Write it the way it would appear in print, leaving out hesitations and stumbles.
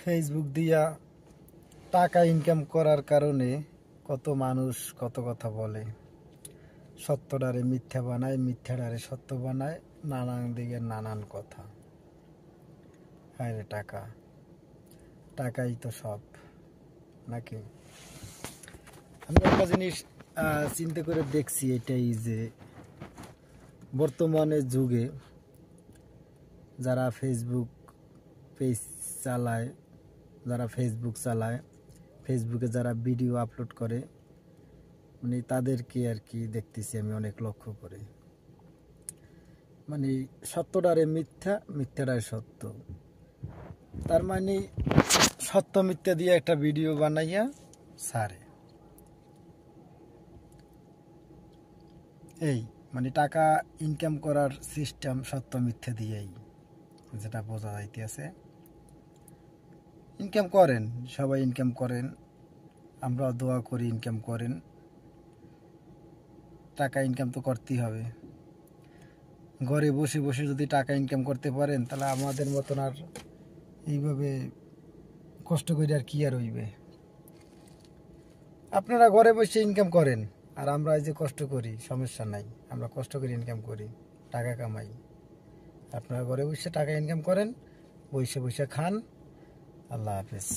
Facebook দিয়া টাকা income করার কারণে কত মানুষ কত কথা বলে, সত্যটারে মিথ্যা বানায়, মিথ্যাটারে সত্য বানায়, নানান দিকে নানান কথা। আরে টাকা, টাকাই তো সব নাকি? আমি একটা জিনিস চিন্তা করে দেখছি, এটাই যে বর্তমানে যুগে যারা ফেসবুক পেজ চালায়, ফেসবুকে যারা ভিডিও আপলোড করে, মানে তাদেরকে আর কি দেখতেছি আমি অনেক লক্ষ্য করে। মানে সত্যটারে মিথ্যা, মিথ্যাটারে সত্য। তার মানে সত্য মিথ্যা দিয়ে একটা ভিডিও বানাইয়া ছাড়ে। এই মানে টাকা ইনকাম করার সিস্টেম সত্য মিথ্যা দিয়েই, যেটা বোঝা যাইতেছে। ইনকাম করেন, সবাই ইনকাম করেন, আমরা দোয়া করি ইনকাম করেন। টাকা ইনকাম তো করতেই হবে। ঘরে বসে বসে যদি টাকা ইনকাম করতে পারেন, তাহলে আমাদের মতন আর এইভাবে কষ্ট করে আর কি আর হইবে। আপনারা ঘরে বসে ইনকাম করেন, আর আমরা এই যে কষ্ট করি, সমস্যা নাই, আমরা কষ্ট করে ইনকাম করি, টাকা কামাই। আপনারা ঘরে বসে টাকা ইনকাম করেন, বসে বসে খান। আল্লাহ হাফেজ।